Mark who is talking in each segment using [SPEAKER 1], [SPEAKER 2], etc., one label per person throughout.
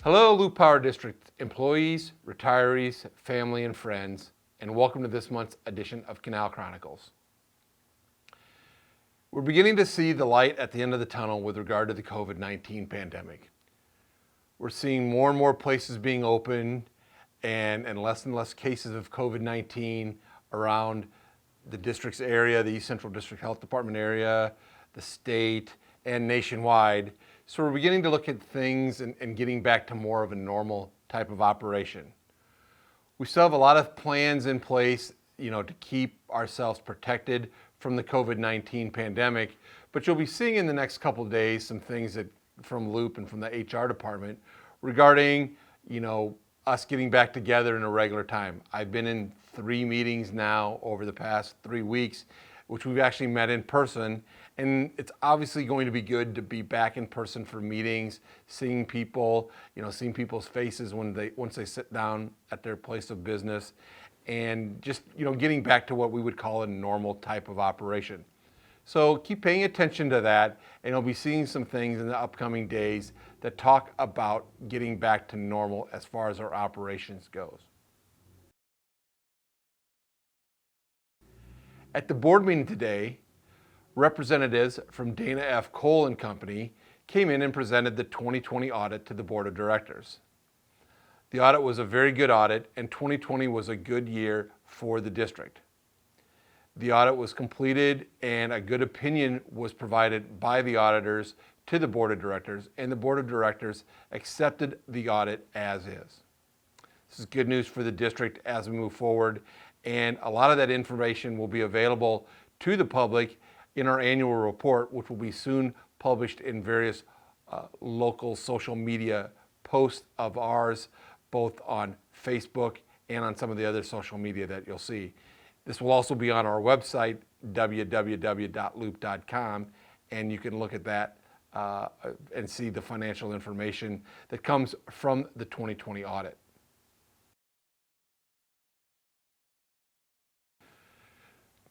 [SPEAKER 1] Hello, Loup Power District employees, retirees, family, and friends, and welcome to this month's edition of Canal Chronicles. We're beginning to see the light at the end of the tunnel with regard to the COVID-19 pandemic. We're seeing more and more places being open and less cases of COVID-19 around the district's area, the East Central District Health Department area, the state, and nationwide. So we're beginning to look at things and getting back to more of a normal type of operation. We still have a lot of plans in place, to keep ourselves protected from the COVID-19 pandemic, but you'll be seeing in the next couple of days some things from Loup and from the HR department regarding, us getting back together in a regular time. I've been in 3 meetings now over the past 3 weeks, which we've actually met in person. And it's obviously going to be good to be back in person for meetings, seeing people, seeing people's faces once they sit down at their place of business, and just, getting back to what we would call a normal type of operation. So keep paying attention to that, and you'll be seeing some things in the upcoming days that talk about getting back to normal as far as our operations goes. At the board meeting today, representatives from Dana F. Cole & Company came in and presented the 2020 audit to the board of directors. The audit was a very good audit, and 2020 was a good year for the district. The audit was completed and a good opinion was provided by the auditors to the board of directors, and the board of directors accepted the audit as is. This is good news for the district as we move forward, and a lot of that information will be available to the public in our annual report, which will be soon published in various local social media posts of ours, both on Facebook and on some of the other social media that you'll see. This will also be on our website, www.loup.com, and you can look at that and see the financial information that comes from the 2020 audit.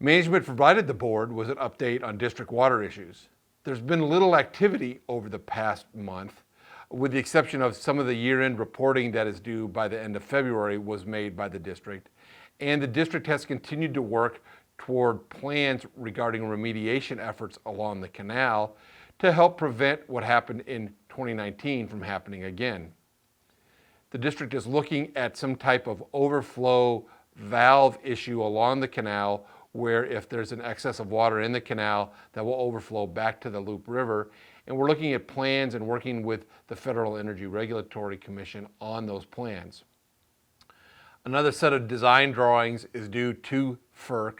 [SPEAKER 1] Management provided the board with an update on district water issues. There's been little activity over the past month, with the exception of some of the year-end reporting that is due by the end of February was made by the district. And the district has continued to work toward plans regarding remediation efforts along the canal to help prevent what happened in 2019 from happening again. The district is looking at some type of overflow valve issue along the canal, where if there's an excess of water in the canal, that will overflow back to the Loup River. And we're looking at plans and working with the Federal Energy Regulatory Commission on those plans. Another set of design drawings is due to FERC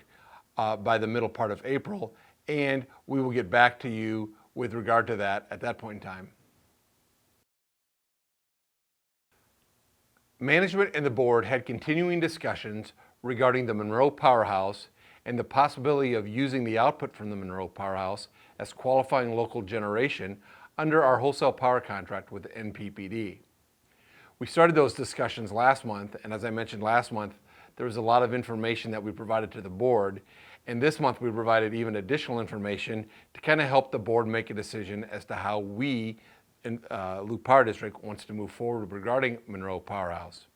[SPEAKER 1] by the middle part of April, and we will get back to you with regard to that at that point in time. Management and the board had continuing discussions regarding the Monroe Powerhouse and the possibility of using the output from the Monroe Powerhouse as qualifying local generation under our wholesale power contract with the NPPD. We started those discussions last month, and as I mentioned last month, there was a lot of information that we provided to the board, and this month we provided even additional information to kind of help the board make a decision as to how we in Loup Power District wants to move forward regarding Monroe Powerhouse.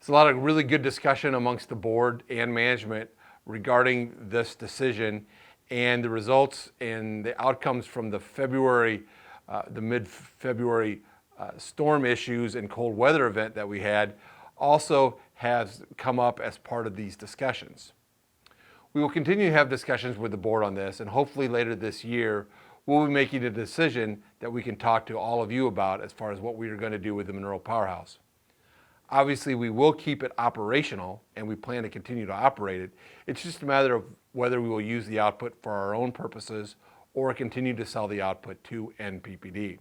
[SPEAKER 1] There's a lot of really good discussion amongst the board and management regarding this decision, and the results and the outcomes from the mid-February storm issues and cold weather event that we had also has come up as part of these discussions. We will continue to have discussions with the board on this, and hopefully later this year we'll be making a decision that we can talk to all of you about as far as what we are going to do with the Monroe Powerhouse. Obviously, we will keep it operational, and we plan to continue to operate it. It's just a matter of whether we will use the output for our own purposes or continue to sell the output to NPPD.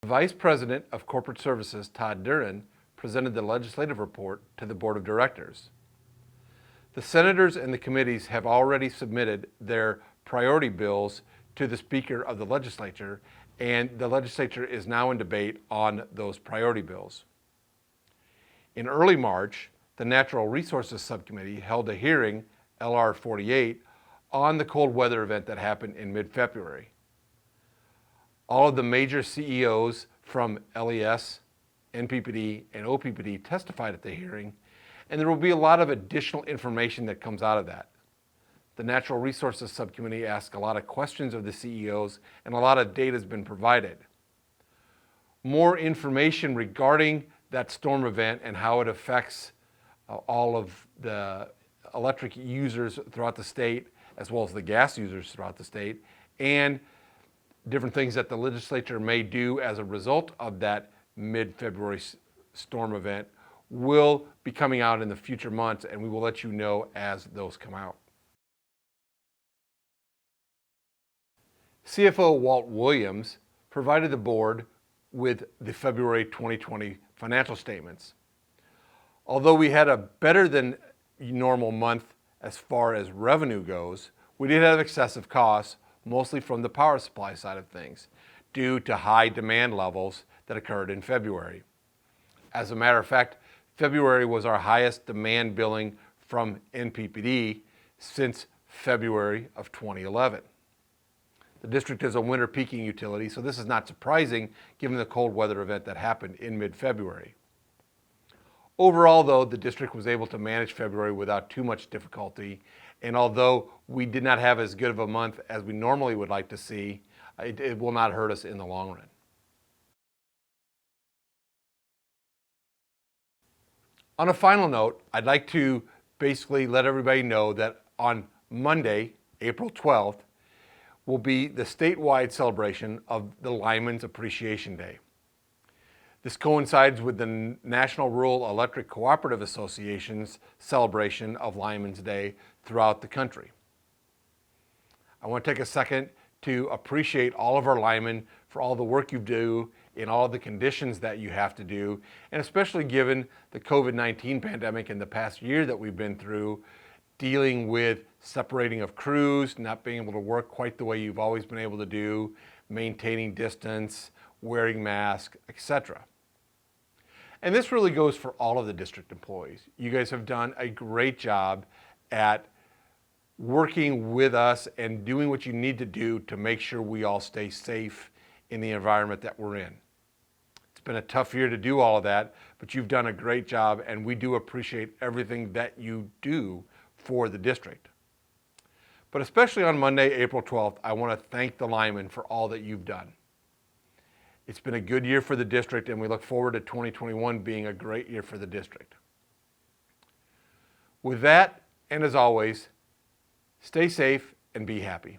[SPEAKER 1] The Vice President of Corporate Services, Todd Duran, presented the legislative report to the Board of Directors. The senators and the committees have already submitted their priority bills to the Speaker of the Legislature, and the legislature is now in debate on those priority bills. In early March, the Natural Resources Subcommittee held a hearing, LR 48, on the cold weather event that happened in mid-February. All of the major CEOs from LES, NPPD, and OPPD testified at the hearing, and there will be a lot of additional information that comes out of that. The Natural Resources Subcommittee asked a lot of questions of the CEOs, and a lot of data has been provided. More information regarding that storm event and how it affects all of the electric users throughout the state, as well as the gas users throughout the state, and different things that the legislature may do as a result of that mid-February storm event will be coming out in the future months, and we will let you know as those come out. CFO Walt Williams provided the board with the February 2020 financial statements. Although we had a better than normal month as far as revenue goes, we did have excessive costs, mostly from the power supply side of things, due to high demand levels that occurred in February. As a matter of fact, February was our highest demand billing from NPPD since February of 2011. The district is a winter peaking utility, so this is not surprising given the cold weather event that happened in mid-February. Overall, though, the district was able to manage February without too much difficulty, and although we did not have as good of a month as we normally would like to see, it will not hurt us in the long run. On a final note, I'd like to basically let everybody know that on Monday, April 12th, will be the statewide celebration of the Lineman Appreciation Day. This coincides with the National Rural Electric Cooperative Association's celebration of Lineman's Day throughout the country. I want to take a second to appreciate all of our linemen for all the work you do in all the conditions that you have to do, and especially given the COVID-19 pandemic in the past year that we've been through, dealing with separating of crews, not being able to work quite the way you've always been able to do, maintaining distance, wearing masks, etc. And this really goes for all of the district employees. You guys have done a great job at working with us and doing what you need to do to make sure we all stay safe in the environment that we're in. It's been a tough year to do all of that, but you've done a great job, and we do appreciate everything that you do for the district. But especially on Monday, April 12th, I want to thank the linemen for all that you've done. It's been a good year for the district, and we look forward to 2021 being a great year for the district. With that, and as always, stay safe and be happy.